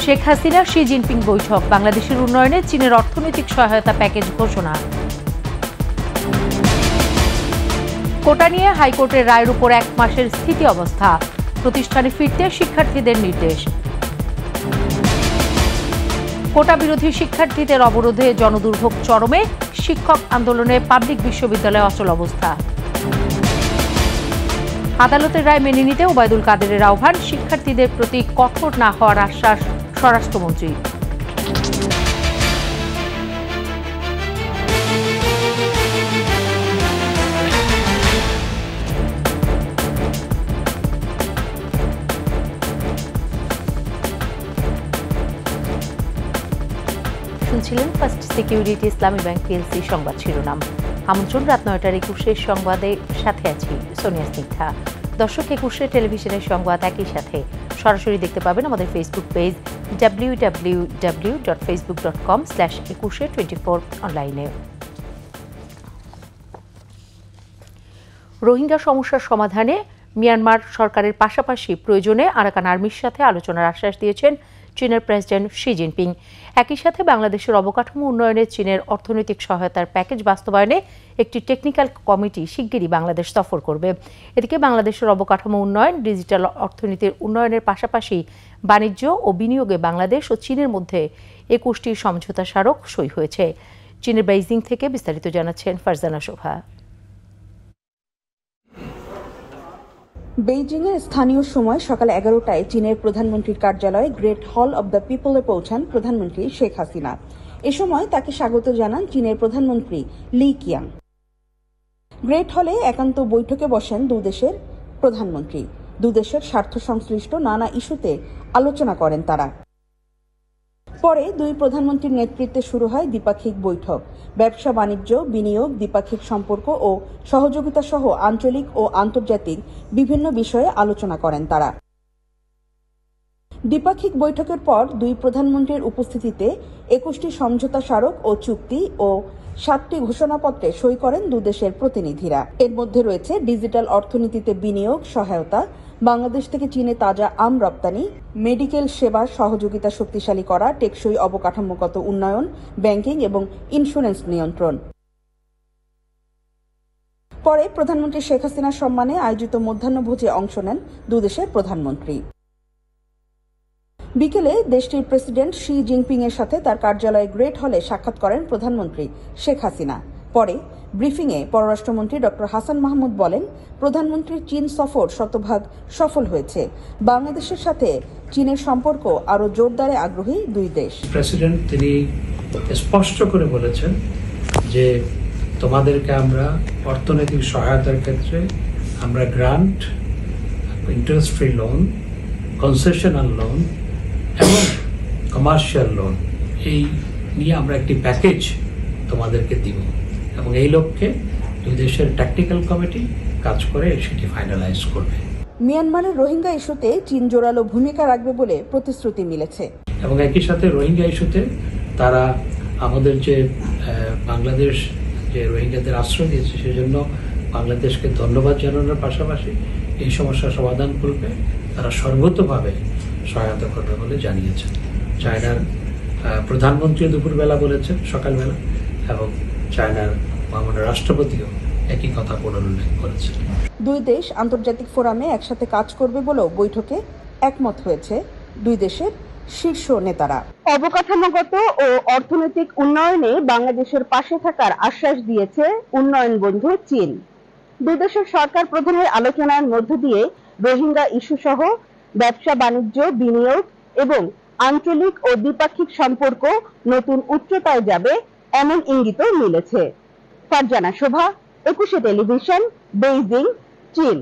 Sheikh Hasina Xi Jinping বৈঠক, বাংলাদেশের উন্নয়নে চীনের অর্থনৈতিক সহায়তা প্যাকেজ ঘোষণা। কোটা নিয়ে হাইকোর্টের রায়ের উপর 1 মাসের স্থিতি অবস্থা, প্রতিষ্ঠানে ফিরতে শিক্ষার্থীদের নির্দেশ। কোটা বিরোধী শিক্ষার্থীদের অবরোধে জনদুর্ভোগ চরমে, শিক্ষক আন্দোলনে পাবলিক বিশ্ববিদ্যালয়ে অচল অবস্থা। আদালতের রায় মেনে নিতে ওবায়দুল কাদেরের আহ্বান, শিক্ষার্থীদের প্রতি কঠোর না হওয়ার আশ্বাস স্বরাষ্ট্রমন্ত্রী। শুনছিলেন ফার্স্ট সিকিউরিটি ইসলামী ব্যাংক পিএলসি সংবাদ শিরোনাম। আমন্ত্রণ রাত 9টার 21 সংবাদে, সাথে আছি সোনিয়া স্নিগ্ধা। দর্শক, 21 টেলিভিশনের সংবাদ একই সাথে সরাসরি দেখতে পাবেন আমাদের ফেসবুক পেজ www.facebook.com/2124 অনলাইনে। রোহিঙ্গা সমস্যার সমাধানে মিয়ানমার সরকারের পাশাপাশি প্রয়োজনে আরাকান আর্মির সাথে আলোচনার আশ্বাস দিয়েছেন চীনের প্রেসিডেন্ট শি জিনপিং। একই সাথে বাংলাদেশের অবকাঠামো উন্নয়নে চীনের অর্থনৈতিক সহায়তার প্যাকেজ বাস্তবায়নে একটি টেকনিক্যাল কমিটি শিগগিরই বাংলাদেশ সফর করবে। এদিকে বাংলাদেশের অবকাঠামো উন্নয়ন, ডিজিটাল অর্থনীতির উন্নয়নের পাশাপাশি বাণিজ্য ও বিনিয়োগে বাংলাদেশ ও চীনের মধ্যে 21টি সমঝোতা স্মারক সই হয়েছে। চীনের বেইজিং থেকে বিস্তারিত জানাচ্ছেন ফারজানা শোভা। বেইজিংয়ে স্থানীয় সময় সকাল 11টায় চীনের প্রধানমন্ত্রীর কার্যালয়ে গ্রেট হল অব দ্য পিপলে পৌঁছান প্রধানমন্ত্রী শেখ হাসিনা। এ সময় তাকে স্বাগত জানান চীনের প্রধানমন্ত্রী লি কিয়াং। গ্রেট হলে একান্ত বৈঠকে বসেন দুদেশের প্রধানমন্ত্রী। দুদেশের স্বার্থ সংশ্লিষ্ট নানা ইস্যুতে আলোচনা করেন তারা। পরে দুই প্রধানমন্ত্রীর নেতৃত্বে শুরু হয় দ্বিপাক্ষিক বৈঠক। ব্যবসা বাণিজ্য, বিনিয়োগ, দ্বিপাক্ষিক সম্পর্ক ও সহযোগিতা সহ আঞ্চলিক ও আন্তর্জাতিক বিভিন্ন বিষয়ে আলোচনা করেন তারা। দ্বিপাক্ষিক বৈঠকের পর দুই প্রধানমন্ত্রীর উপস্থিতিতে 21টি সমঝোতা স্মারক ও চুক্তি ও 7টি ঘোষণাপত্রে সই করেন দুদেশের প্রতিনিধিরা। এর মধ্যে রয়েছে ডিজিটাল অর্থনীতিতে বিনিয়োগ সহায়তা, বাংলাদেশ থেকে চীনে তাজা আম রপ্তানি, মেডিকেল সেবা সহযোগিতা শক্তিশালী করা, টেকসই অবকাঠামোগত উন্নয়ন, ব্যাংকিং এবং ইন্স্যুরেন্স নিয়ন্ত্রণ। পরে প্রধানমন্ত্রী শেখ হাসিনার সম্মানে আয়োজিত মধ্যাহ্নভোজে অংশ নেন দুদেশের প্রধানমন্ত্রী। বিকেলে দেশটির প্রেসিডেন্ট শি জিনপিং এর সাথে তার কার্যালয়ে গ্রেট হলে সাক্ষাৎ করেন প্রধানমন্ত্রী শেখ হাসিনা। পরে ব্রিফিংয়ে পররাষ্ট্রমন্ত্রী ডক্টর হাসান মাহমুদ বলেন, প্রধানমন্ত্রীর চীন সফর শতভাগ সফল হয়েছে। বাংলাদেশের সাথে চীনের সম্পর্ক আরো জোরদারে আগ্রহী দুই দেশ। প্রেসিডেন্ট তিনি স্পষ্ট করে বলেছেন যে তোমাদেরকে আমরা অর্থনৈতিক সহায়তার ক্ষেত্রে আমরা grant, interest free loan, concessional loan এবং কমার্শিয়াল লোন, এই নিয়ে আমরা একটি প্যাকেজ তোমাদেরকে দিব এবং এই লক্ষ্যে দুই দেশের টেকনিক্যাল কমিটি কাজ করে সেটি ফাইনালাইজ করবে। মিয়ানমারের রোহিঙ্গা ইস্যুতে চীন জোরালো ভূমিকা রাখবে বলে প্রতিশ্রুতি মিলেছে এবং একই সাথে রোহিঙ্গা ইস্যুতে তারা আমাদের যে বাংলাদেশ যে রোহিঙ্গাদের আশ্রয় দিয়েছে সেজন্য বাংলাদেশকে ধন্যবাদ জানানোর পাশাপাশি এই সমস্যার সমাধান করবে তারা সর্বতোভাবে সহায়তা করবে বলে জানিয়েছেন। চায়নার প্রধানমন্ত্রী দুপুরবেলা বলেছেন, সকালবেলা, এবং চায়নার মাননীয় রাষ্ট্রপতিও একই কথা পুনরুল্লেখ করেছেন। দুই দেশ আন্তর্জাতিক ফোরামে একসাথে কাজ করবে বলেও বৈঠকে একমত হয়েছে দুই দেশের শীর্ষ নেতারা। অবকাঠামোগত ও অর্থনৈতিক উন্নয়নে বাংলাদেশের পাশে থাকার আশ্বাস দিয়েছে উন্নয়ন বন্ধু চীন। দুই দেশের সরকার প্রধানের আলোচনার মধ্য দিয়ে রোহিঙ্গা ইস্যু সহ ব্যবসা বাণিজ্য, বিনিয়োগ এবং আঞ্চলিক ও দ্বিপাক্ষিক সম্পর্ক নতুন উচ্চতায় যাবে এমন ইঙ্গিতও মিলেছে। ফারজানা শোভা, 21 টেলিভিশন, বেইজিং, চীন।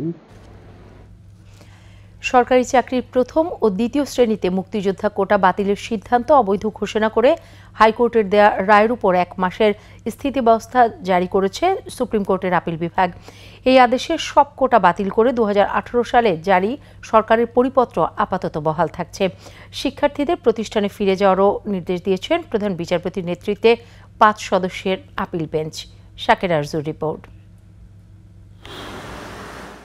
সরকারি চাকরির প্রথম ও দ্বিতীয় শ্রেণীতে মুক্তিযোদ্ধা কোটা বাতিলের সিদ্ধান্ত অবৈধ ঘোষণা করে হাইকোর্টের দেয়া রায়ের উপর 1 মাসের স্থিতিব্যবস্থা জারি করেছে সুপ্রিম কোর্টের আপিল বিভাগ। এই আদেশে সব কোটা বাতিল করে 2018 সালে জারি সরকারের পরিপত্র আপাতত বহাল থাকছে। শিক্ষার্থীদের প্রতিষ্ঠানে ফিরে যাওয়ারও নির্দেশ দিয়েছেন প্রধান বিচারপতির নেতৃত্বে 5 সদস্যের আপিল বেঞ্চ। শাকের আরজুর রিপোর্ট।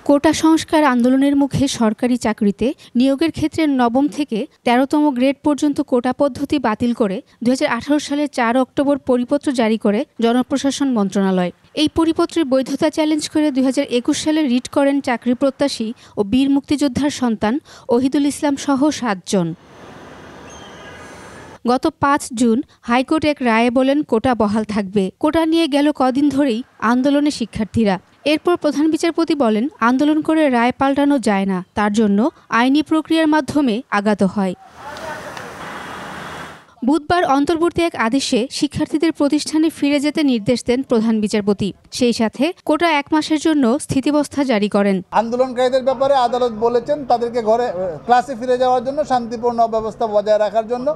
কোটা সংস্কার আন্দোলনের মুখে সরকারি চাকরিতে নিয়োগের ক্ষেত্রে নবম থেকে ১৩তম গ্রেড পর্যন্ত কোটা পদ্ধতি বাতিল করে ২০১৮ সালের ৪ অক্টোবর পরিপত্র জারি করে জনপ্রশাসন মন্ত্রণালয়। এই পরিপত্রের বৈধতা চ্যালেঞ্জ করে ২০২১ সালে রিট করেন চাকরি প্রত্যাশী ও বীর মুক্তিযোদ্ধার সন্তান ওহিদুল ইসলাম সহ ৭ জন। গত ৫ জুন হাইকোর্ট এক রায়ে বলেন কোটা বহাল থাকবে। কোটা নিয়ে গেল কদিন ধরেই আন্দোলনে শিক্ষার্থীরা। এরপর প্রধান বিচারপতি বলেন আন্দোলন করে রায় পাল্টানো যায় না, তার জন্য আইনি প্রক্রিয়ার মাধ্যমে আগাতে হয়। বুধবার অন্তর্বর্তী এক আদেশে শিক্ষার্থীদের প্রতিষ্ঠানে ফিরে যেতে নির্দেশ দেন প্রধান বিচারপতি। সেই সাথে কোটা ১ মাসের জন্য স্থিতাবস্থা জারি করেন। আন্দোলনকারীদের ব্যাপারে আদালত বলেছেন তাদেরকে ঘরে ক্লাসে ফিরে যাওয়ার জন্য শান্তিপূর্ণ ব্যবস্থা বজায় রাখার জন্য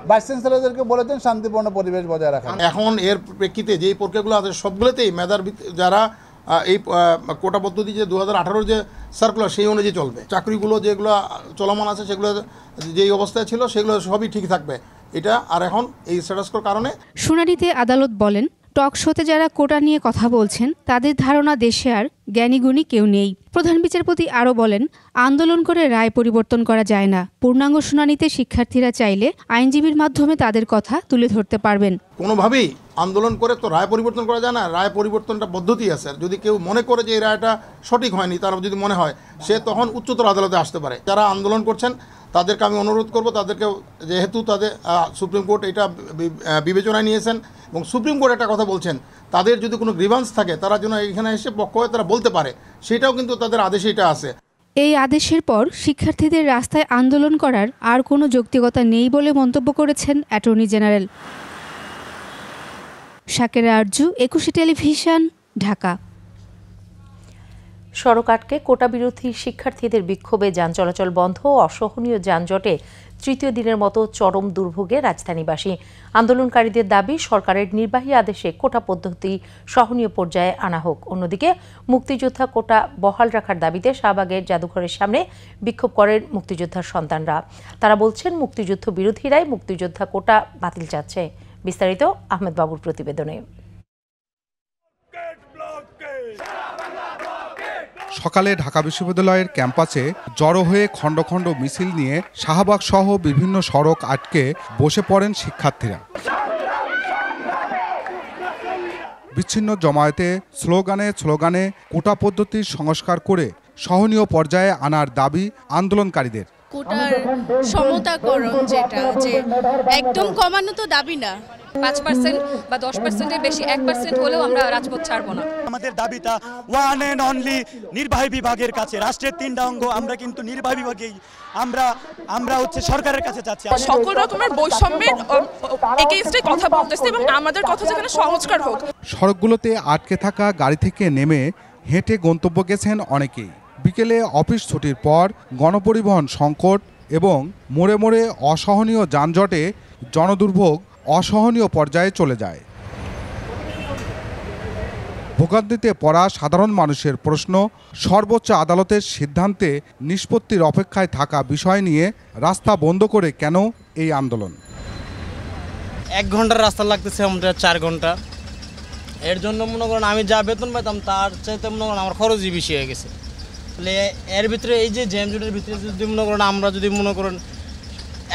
ভাইস চ্যান্সেলরদেরকে বলেছেন শান্তিপূর্ণ পরিবেশ বজায় রাখা। এখন এর প্রেক্ষিতে যেই প্রক্রিয়াগুলো আছে সবগুলোতেই মেধার যারা এই কোটা পদ্ধতি যে ২০১৮ যে সার্কুলার সেই অনুযায়ী চলবে। চাকরিগুলো যেগুলো চলমান আছে সেগুলো যেই অবস্থায় ছিল সেগুলো সবই ঠিক থাকবে। এটা আর এখন এই স্ট্যাটাসকোর কারণে শুনানিতে আদালত বলেন টক শোতে যারা কোটা নিয়ে কথা বলছেন তাদের ধারণা দেশে আর জ্ঞানীগুণী কেউ নেই। প্রধান বিচারপতি আরও বলেন আন্দোলন করে রায় পরিবর্তন করা যায় না। পূর্ণাঙ্গ শুনানিতে শিক্ষার্থীরা চাইলে আইনজীবীর মাধ্যমে তাদের কথা তুলে ধরতে পারবেন। কোনোভাবেই আন্দোলন করে তো রায় পরিবর্তন করা যায় না। রায় পরিবর্তনটা পদ্ধতি আছে। যদি কেউ মনে করে যে এই রায়টা সঠিক হয়নি, তার যদি মনে হয় সে তখন উচ্চতর আদালতে আসতে পারে। যারা আন্দোলন করছেন তাদেরকে আমি অনুরোধ করব, তাদেরকে যেহেতু তাদের সুপ্রিম কোর্ট এটা বিবেচনায় নিয়েছেন এবং সুপ্রিম কোর্ট একটা কথা বলছেন, তাদের যদি কোনো গ্রিভান্স থাকে তারা যেন এখানে এসে পক্ষ হয়ে তারা বলতে পারে, সেটাও কিন্তু তাদের আদেশে এটা আছে। এই আদেশের পর শিক্ষার্থীদের রাস্তায় আন্দোলন করার আর কোনো যৌক্তিকতা নেই বলে মন্তব্য করেছেন attorney general. Shakera Arzu, ২১ television, Dhaka. সড়ক আটকে কোটা বিরোধী শিক্ষার্থীদের বিক্ষোভে যান চলাচল বন্ধ ও অসহনীয় যানজটে তৃতীয় দিনের মতো চরম দুর্ভোগে রাজধানীবাসী। আন্দোলনকারীদের দাবি সরকারের নির্বাহী আদেশে কোটা পদ্ধতি সহনীয় পর্যায়ে আনা হোক। অন্যদিকে মুক্তিযোদ্ধা কোটা বহাল রাখার দাবিতে শাহবাগের জাদুঘরের সামনে বিক্ষোভ করেন মুক্তিযোদ্ধার সন্তানরা। তারা বলছেন মুক্তিযুদ্ধ বিরোধীরাই মুক্তিযোদ্ধা কোটা বাতিল চাচ্ছে। বিস্তারিত আহমেদ বাবুর প্রতিবেদনে। সকালে ঢাকা বিশ্ববিদ্যালয়ের ক্যাম্পাসে জড়ো হয়ে খণ্ড খণ্ড মিছিল নিয়ে শাহবাগ সহ বিভিন্ন সড়ক আটকে বসে পড়েন শিক্ষার্থীরা। বিচ্ছিন্ন জমায়েতে স্লোগানে কোটা পদ্ধতির সংস্কার করে সহনীয় পর্যায়ে আনার দাবি আন্দোলনকারীদের। কোটার সমতাকরণ যেটা যে একদম কমানো তো দাবি না, 5% বা 10%-এর বেশি 1% হলেও আমরা রাজপথ ছাড়বো না। আমাদের দাবিটা ওয়ান এন্ড অনলি নির্বাহী বিভাগের কাছে। রাষ্ট্রের 3টা অঙ্গ, আমরা কিন্তু নির্বাহী বিভাগেই আমরা হচ্ছে সরকারের কাছে যাচ্ছি। সকল রকমের বৈষম্যের এগেইনস্টে কথা বলতেছে এবং আমাদের কথা যেখানে সংস্কার হোক। সড়কগুলোতে আটকে থাকা গাড়ি থেকে নেমে হেঁটে গন্তব্য গেছেন অনেকেই। বিকেলে অফিস ছুটির পর গণপরিবহন সংকট এবং মোড়ে মোড়ে অসহনীয় যানজটে জনদুর্ভোগ অসহনীয় পর্যায়ে চলে যায়। ভোগান্তিতে পড়া সাধারণ মানুষের প্রশ্ন, সর্বোচ্চ আদালতের সিদ্ধান্তে নিষ্পত্তির অপেক্ষায় থাকা বিষয় নিয়ে রাস্তা বন্ধ করে কেন এই আন্দোলন? 1 ঘন্টার রাস্তা লাগতেছে আমরা 4 ঘন্টা। এর জন্য মনে করেন আমি যা বেতন পেতাম তার চাইতে মনে করেন আমার খরচই বেশি হয়ে গেছে। তাহলে এর ভিতরে এই যে জ্যামজটের ভিতরে যদি মনে করেন আমরা যদি মনে করেন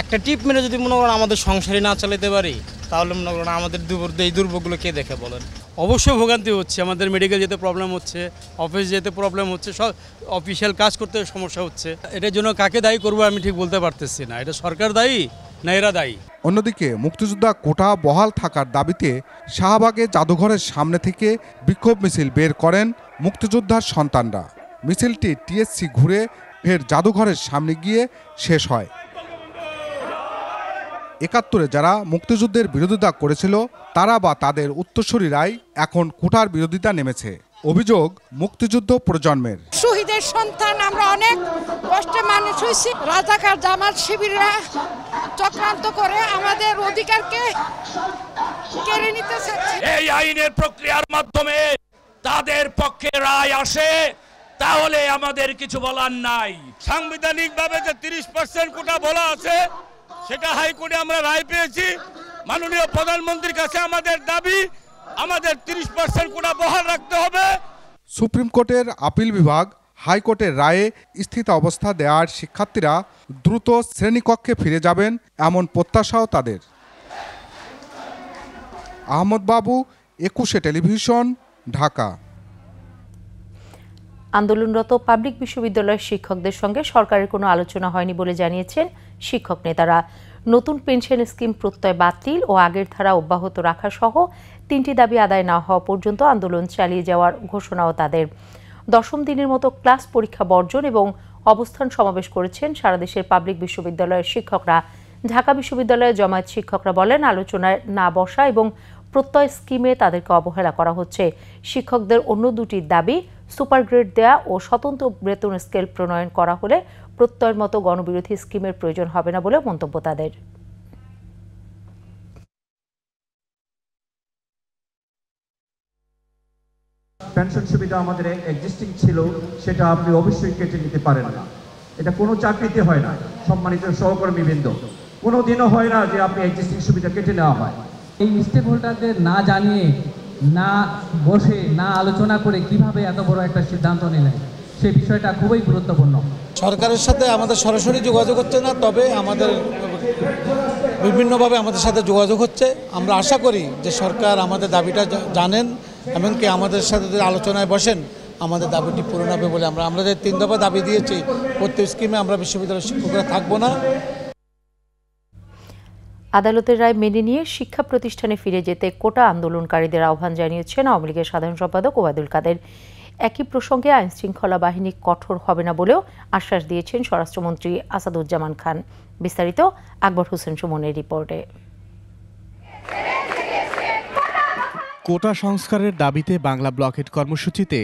একটা টিপ মেরে যদি মনে করেন আমাদের সংসারই না চালাতে পারি, তাহলে মনে করেন আমাদের এই দুর্ভোগগুলো কে দেখে বলেন? অবশ্যই ভোগান্তি হচ্ছে, আমাদের মেডিকেল যেতে প্রবলেম হচ্ছে, অফিস যেতে প্রবলেম হচ্ছে, সব অফিসিয়াল কাজ করতে সমস্যা হচ্ছে। এটার জন্য কাকে দায়ী করবো আমি ঠিক বলতে পারতেছি না। এটা সরকার দায়ী না এরা দায়ী? অন্যদিকে মুক্তিযোদ্ধা কোটা বহাল থাকার দাবিতে শাহবাগে জাদুঘরের সামনে থেকে বিক্ষোভ মিছিল বের করেন মুক্তিযোদ্ধার সন্তানরা। মিছিলটি টিএসসি ঘুরে ফের জাদুঘরের সামনে গিয়ে শেষ হয়। ৭১-এ যারা মুক্তিযুদ্ধের বিরোধিতা করেছিল তারা বা তাদের উত্তরসূরিরাই এখন কোটার বিরোধিতা নেমেছে। অভিযোগ মুক্তিযুদ্ধ প্রজন্মের। শহীদের সন্তান আমরা অনেক কষ্টে মানুষ হয়েছি, রাজাকার জামাত শিবিররা চক্রান্ত করে আমাদের অধিকারকে কেড়ে নিতে চাচ্ছে। এই আইনের প্রক্রিয়ার মাধ্যমে তাদের পক্ষে রায় আসে, তাহলে আমাদের কিছু বলার নাই। সাংবিধানিকভাবে যে 30% কোটা বলা আছে সেটা হাইকোর্টে আমরা রায় পেয়েছি। মাননীয় প্রধানমন্ত্রীর কাছে আমাদের দাবি, আমাদের 30% কোটা বহাল রাখতে হবে। সুপ্রিম কোর্টের আপিল বিভাগ হাইকোর্টের রায়ে স্থিতাবস্থা দেওয়ার শিক্ষার্থীরা দ্রুত শ্রেণীকক্ষে ফিরে যাবেন এমন প্রত্যাশাও তাদের। আহমদ বাবু, 21 টেলিভিশন, ঢাকা। আন্দোলনরত পাবলিক বিশ্ববিদ্যালয়ের শিক্ষকদের সঙ্গে সরকারের কোনো আলোচনা হয়নি বলে জানিয়েছেন শিক্ষক নেতারা। নতুন পেনশন স্কিম প্রত্যয় বাতিল ও আগের ধারা অব্যাহত রাখা সহ 3টি দাবি আদায় না হওয়া পর্যন্ত আন্দোলন চালিয়ে যাওয়ার ঘোষণাও তাদের। 10ম দিনের মতো ক্লাস পরীক্ষা বর্জন এবং অবস্থান সমাবেশ করেছেন সারা দেশের পাবলিক বিশ্ববিদ্যালয়ের শিক্ষকরা। ঢাকা বিশ্ববিদ্যালয়ের জামায়াত শিক্ষকরা বলেন, আলোচনায় না বসা এবং প্রত্যয় স্কিমে তাদেরকে অবহেলা করা হচ্ছে। শিক্ষকদের অন্য দুটি দাবি সুপার গ্রেড দেয়া ও স্বতন্ত্র বেতন স্কেল প্রণয়ন করা হলে প্রত্যয়ের মতো গণবিরোধী স্কিমের প্রয়োজন হবে না বলে মন্তব্য তাদের। পেনশন সুবিধা আমাদের এক্সিস্টিং ছিল, সেটা আপনি অবশ্যই কেটে নিতে পারেন না। এটা কোনো চাকরিতে হয় না। সম্মানিত সহকর্মীবৃন্দ, কোনোদিনও হয় না যে আপনি এক্সিস্টিং সুবিধা কেটে নেওয়া হয়। এই স্টেক হোল্ডারদের না জানিয়ে, না বসে, না আলোচনা করে কিভাবে এত বড় একটা সিদ্ধান্ত নিলেন, সেই বিষয়টা খুবই গুরুত্বপূর্ণ। সরকারের সাথে আমাদের সরাসরি যোগাযোগ হচ্ছে না, তবে আমাদের বিভিন্নভাবে আমাদের সাথে যোগাযোগ হচ্ছে। আমরা আশা করি যে সরকার আমাদের দাবিটা জানেন, এমনকি আমাদের সাথে যদি আলোচনায় বসেন আমাদের দাবিটি পূরণ হবে বলে আমরা যে 3 দফা দাবি দিয়েছি, প্রত্যেক স্কিমে আমরা বিশ্ববিদ্যালয়ের শিক্ষকরা থাকবো না। আদালতের রায় মেনে নিয়ে শিক্ষা প্রতিষ্ঠানে ফিরে যেতে কোটা আন্দোলনকারীদের আহ্বান জানিয়েছেন আওয়ামী লীগের সাধারণ সম্পাদক ওবায়দুল কাদের। একই প্রসঙ্গে আইন শৃঙ্খলা বাহিনী কঠোর হবে না বলেও আশ্বাস দিয়েছেন স্বরাষ্ট্রমন্ত্রী আসাদুজ্জামান খান। বিস্তারিত আকবর হোসেন সুমনের রিপোর্টে। কোটা সংস্কারের দাবিতে বাংলা ব্লকেট কর্মসূচিতে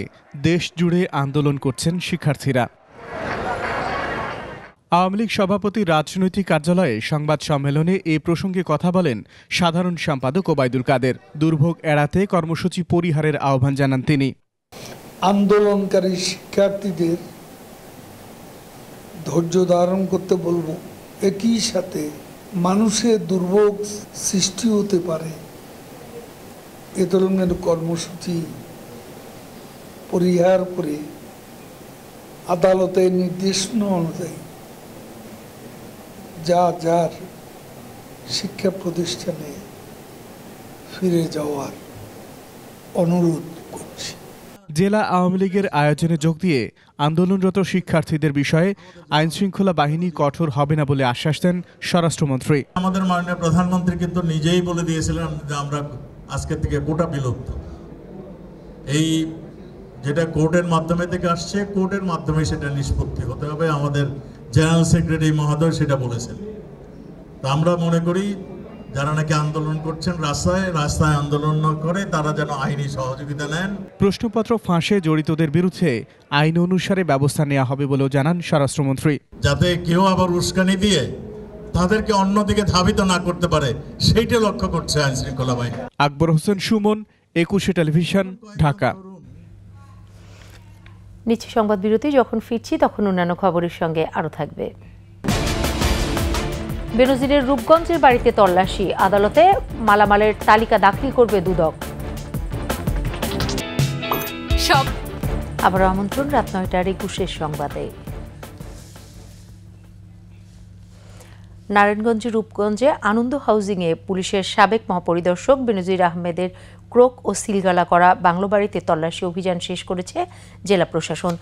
দেশ জুড়ে আন্দোলন করছেন শিক্ষার্থীরা। আওয়ামী লীগ সভাপতি রাজনৈতিক কার্যালয়ে সংবাদ সম্মেলনে এ প্রসঙ্গে কথা বলেন সাধারণ সম্পাদক ওবায়দুল কাদের। দুর্ভোগ এড়াতে কর্মসূচি পরিহারের আহ্বান জানান তিনি। আন্দোলনকারী শিক্ষার্থীদের ধৈর্য ধারণ করতে বলবো। একই সাথে মানুষের দুর্ভোগ সৃষ্টি হতে পারে, এ ধরনের কর্মসূচি পরিহার করে আদালতের নির্দেশনা অনুযায়ী যার শিক্ষা প্রতিষ্ঠানে ফিরে যাওয়ার অনুরোধ করছি। জেলা আওয়ামী লীগের আয়োজনে যোগ দিয়ে আন্দোলনরত শিক্ষার্থীদের বিষয়ে আইন শৃঙ্খলা বাহিনী কঠোর হবে না বলে আশ্বাস দেন স্বরাষ্ট্রমন্ত্রী। আমাদের মাননীয় প্রধানমন্ত্রী কিন্তু নিজেই বলে দিয়েছিলেন যে আমরা আজকে থেকে কোটা বিলুপ্ত। এই যেটা কোর্টের মাধ্যমে থেকে আসছে, কোর্টের মাধ্যমে সেটা নিষ্পত্তি হতে হবে। আমাদের জেনারেল সেক্রেটারি মহোদয় সেটা বলেছেন। তো আমরা মনে করি যারা নাকি আন্দোলন করছেন রাস্তায় আন্দোলন না করে তারা যেন আইনি সহযোগিতা নেন। প্রশ্নপত্র ফাঁসে জড়িতদের বিরুদ্ধে আইন অনুসারে ব্যবস্থা নেওয়া হবে বলেও জানান স্বরাষ্ট্রমন্ত্রী। যাতে কেউ আবার উস্কানি দিয়ে তাদেরকে অন্যদিকে ধাবিত না করতে পারে, সেইটা লক্ষ্য করছে আইন শৃঙ্খলা বাহিনী। আকবর হোসেন সুমন, 21 টেলিভিশন, ঢাকা। নিচ্ছি সংবাদ বিরতি। যখন ফিরছি তখন অন্যান্য খবরের সঙ্গে আরও থাকবে। বেনজিরের রূপগঞ্জের বাড়িতে তল্লাশি, আদালতে মালামালের তালিকা দাখিল করবে দুদক। আবার আমন্ত্রণ রাত 9টার 21 সংবাদে। নারায়ণগঞ্জের রূপগঞ্জে আনন্দ হাউজিংয়ে পুলিশের সাবেক মহাপরিদর্শক বেনজির আহমেদের ক্রোক ও সিলগালা করা বাংলো বাড়িতে তল্লাশি অভিযান শেষ করেছে জেলা প্রশাসন।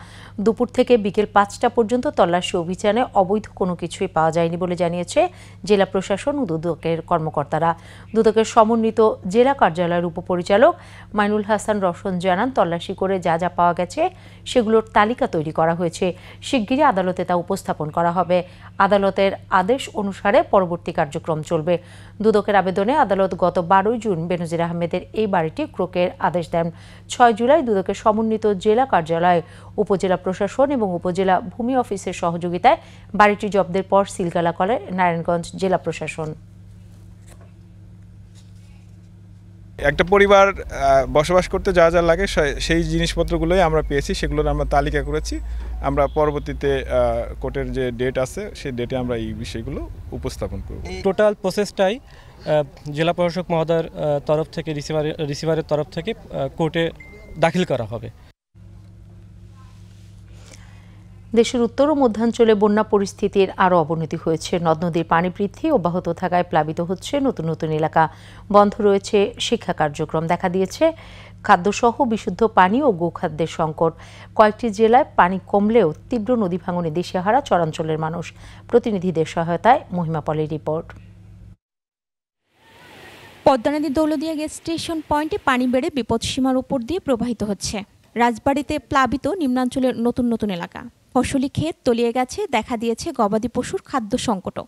দুপুর থেকে বিকেল 5টা পর্যন্ত তল্লাশি অভিযানে অবৈধ কোনো কিছুই পাওয়া যায়নি বলে জানিয়েছে জেলা প্রশাসন ও দুদকের কর্মকর্তারা। দুদকের সমন্বিত জেলা কার্যালয়ের উপপরিচালক মাইনুল হাসান রওশন জানান, তল্লাশি করে যা যা পাওয়া গেছে সেগুলোর তালিকা তৈরি করা হয়েছে। শিগগিরই আদালতে তা উপস্থাপন করা হবে। আদালতের আদেশ অনুসারে পরবর্তী কার্যক্রম চলবে। দুদকের আবেদনে আদালত গত 12 জুন বেনজির আহমেদের এই বাড়িটি ক্রোকের আদেশ দেন। 6 জুলাই দুদকের সমন্বিত জেলা কার্যালয়, উপজেলা প্রশাসন এবং উপজেলা ভূমি অফিসের সহযোগিতায় বাড়িটি জব্দের পর সিলগালা করে নারায়ণগঞ্জ জেলা প্রশাসন। একটা পরিবার বসবাস করতে যা যা লাগে সেই জিনিসপত্রগুলোই আমরা পেয়েছি, সেগুলোর আমরা তালিকা করেছি। আমরা পরবর্তীতে কোর্টের যে ডেট আছে সেই ডেটে আমরা এই বিষয়গুলো উপস্থাপন করব। টোটাল প্রসেসটাই জেলা প্রশাসক মহোদয়ের তরফ থেকে রিসিভারের তরফ থেকে কোর্টে দাখিল করা হবে। দেশের উত্তর ও মধ্যাঞ্চলে বন্যা পরিস্থিতির আরও অবনতি হয়েছে। নদ নদীর পানি বৃদ্ধি অব্যাহত থাকায় প্লাবিত হচ্ছে নতুন নতুন এলাকা, বন্ধ রয়েছে শিক্ষা কার্যক্রম, দেখা দিয়েছে খাদ্যসহ বিশুদ্ধ পানি ও গোখাদ্যের সংকট। কয়েকটি জেলায় পানি কমলেও তীব্র নদী ভাঙনে দিশেহারা চরাঞ্চলের মানুষ। প্রতিনিধিদের সহায়তায় মহিমা পলের রিপোর্ট। পদ্মা নদীর দৌলদিয়া গ্যাস স্টেশন পয়েন্টে পানি বেড়ে বিপদসীমার উপর দিয়ে প্রবাহিত হচ্ছে। রাজবাড়ীতে প্লাবিত নিম্নাঞ্চলের নতুন নতুন এলাকা, ফসলি ক্ষেত তলিয়ে গেছে, দেখা দিয়েছে গবাদি পশুর খাদ্য সংকটও।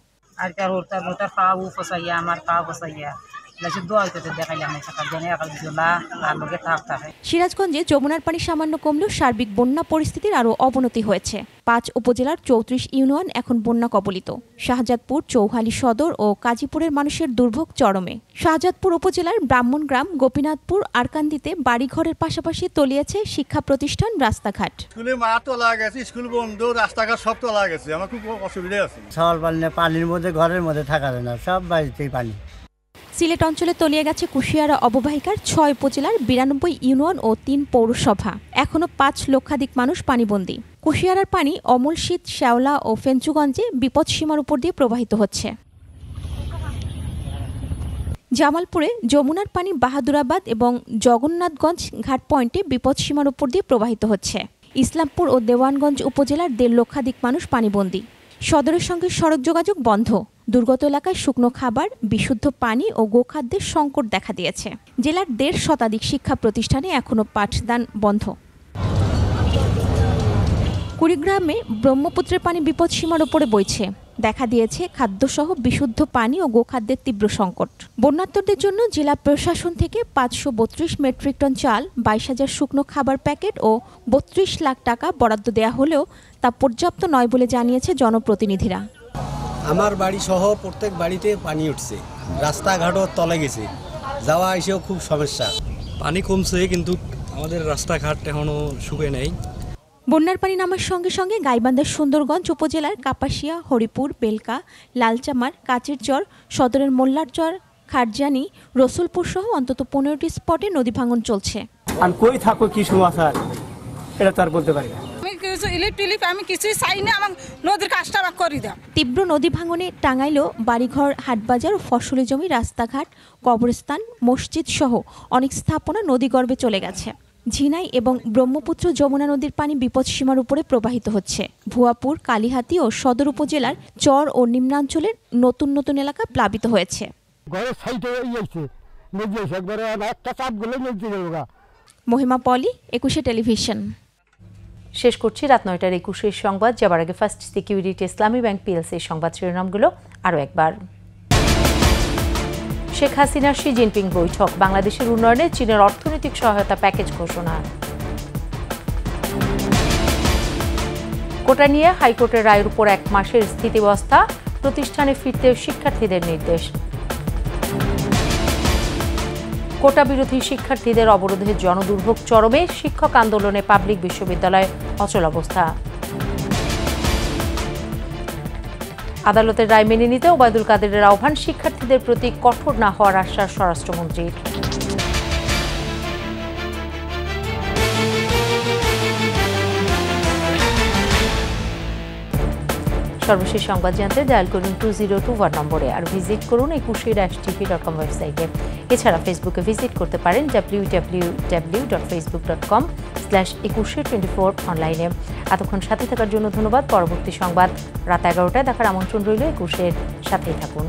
সিরাজগঞ্জে যমুনার পানি সামান্য কমলেও সার্বিক বন্যা পরিস্থিতির আরও অবনতি হয়েছে। 5 উপজেলার 34 ইউনিয়ন এখন বন্যা কবলিত। শাহজাদপুর, চৌহালি সদর ও কাজীপুরের মানুষের দুর্ভোগ চরমে। শাহজাদপুর উপজেলার ব্রাহ্মণগ্রাম, গোপীনাথপুর, আরকান্দিতে বাড়িঘরের পাশাপাশি তলিয়েছে শিক্ষা প্রতিষ্ঠান, রাস্তাঘাট। স্কুলে মাঠ তোলা গেছে, স্কুল বন্ধ, রাস্তাঘাট সব তোলা গেছে। আমার খুব অসুবিধা আছে। সকাল পানির মধ্যে ঘরের মধ্যে থাকা যায় না, সব বাড়িতেই পানি। সিলেট অঞ্চলে তলিয়ে গেছে কুশিয়ারা অববাহিকার 6 উপজেলার 92 ইউনিয়ন ও 3 পৌরসভা। এখনো 5 লক্ষাধিক মানুষ পানিবন্দী। কুশিয়ারার পানি অমলশীত, শেওলা ও ফেঞ্চুগঞ্জে বিপদসীমার উপর দিয়ে প্রবাহিত হচ্ছে। জামালপুরে যমুনার পানি বাহাদুরাবাদ এবং জগন্নাথগঞ্জ ঘাট পয়েন্টে বিপদসীমার উপর দিয়ে প্রবাহিত হচ্ছে। ইসলামপুর ও দেওয়ানগঞ্জ উপজেলার 1.5 লক্ষাধিক মানুষ পানিবন্দী। সদরের সঙ্গে সড়ক যোগাযোগ বন্ধ। দুর্গত এলাকায় শুকনো খাবার, বিশুদ্ধ পানি ও গোখাদ্যের সংকট দেখা দিয়েছে। জেলার 1.5 শতাধিক শিক্ষা প্রতিষ্ঠানে এখনও পাঠদান বন্ধ। কুড়িগ্রামে ব্রহ্মপুত্রের পানি বিপদসীমার উপরে বইছে, দেখা দিয়েছে খাদ্যসহ বিশুদ্ধ পানি ও গোখাদ্যের তীব্র সংকট। বন্যার্তদের জন্য জেলা প্রশাসন থেকে 532 মেট্রিক টন চাল, 22,000 শুকনো খাবার প্যাকেট ও 32 লাখ টাকা বরাদ্দ দেওয়া হলেও তা পর্যাপ্ত নয় বলে জানিয়েছে জনপ্রতিনিধিরা। আমার বাড়ি সহ প্রত্যেক বাড়িতে পানি উঠছে, রাস্তাঘাটও তলে গেছে, যাওয়া এসেও খুব সমস্যা। পানি কমছে কিন্তু আমাদের রাস্তাঘাট এখনো শুকিয়ে নেই। বন্যার পানি নামার সঙ্গে সঙ্গে গাইবান্ধার সুন্দরগঞ্জ উপজেলার কাপাসিয়া, হরিপুর, বেলকা, লালচামার, কাচিরচর, সদরের মোল্লারচর, খারজানি, রসুলপুর সহ অন্তত 15টি স্পটে নদী ভাঙন চলছে। আর কই থাকো কি সমাচার এটা তার বলতে পারি না। আমি কিছুই চাই না, আমার নদীর কাজটা আমাকে করে দাও। তীব্র নদী ভাঙনে টাঙ্গাইলেও বাড়িঘর, হাটবাজার ও ফসলি জমি, রাস্তাঘাট, কবরস্থান, মসজিদ সহ অনেক স্থাপনা নদীগর্ভে চলে গেছে। ঝিনাই এবং ব্রহ্মপুত্র যমুনা নদীর পানি বিপদসীমার উপরে প্রবাহিত হচ্ছে। ভুয়াপুর, কালিহাতী ও সদর উপজেলার চর ও নিম্নাঞ্চলের নতুন নতুন এলাকা প্লাবিত হয়েছে। মহিমা পলি, 21 টেলিভিশন। শেষ করছি রাত 9টার 21 সংবাদ। যাবার আগে ফার্স্ট সিকিউরিটি ইসলামী ব্যাংক পিএলসির সংবাদ শিরোনামগুলো আরও একবার। শেখ হাসিনা শি জিনপিং বৈঠক, বাংলাদেশের উন্নয়নে চীনের অর্থনৈতিক সহায়তা প্যাকেজ ঘোষণা। কোটা নিয়ে হাইকোর্টের রায়ের উপর 1 মাসের স্থিতাবস্থা, প্রতিষ্ঠানে ফিরতে শিক্ষার্থীদের নির্দেশ। কোটা বিরোধী শিক্ষার্থীদের অবরোধে জনদুর্ভোগ চরমে, শিক্ষক আন্দোলনে পাবলিক বিশ্ববিদ্যালয়ে অচল অবস্থা। আদালতের রায় মেনে নিতে ওবায়দুল কাদেরের আহ্বান, শিক্ষার্থীদের প্রতি কঠোর না হওয়ার আশ্বাস স্বরাষ্ট্রমন্ত্রীর। সর্বশেষ সংবাদ জানতে ডায়াল করুন 2021 নম্বরে, আর ভিজিট করুন 21-tv.com ওয়েবসাইটে। এছাড়া ফেসবুকে ভিজিট করতে পারেন www.facebook.com/2124 অনলাইনে। এতক্ষণ সাথে থাকার জন্য ধন্যবাদ। পরবর্তী সংবাদ রাত 11টায় দেখার আমন্ত্রণ রইল। 21-এর সাথেই থাকুন।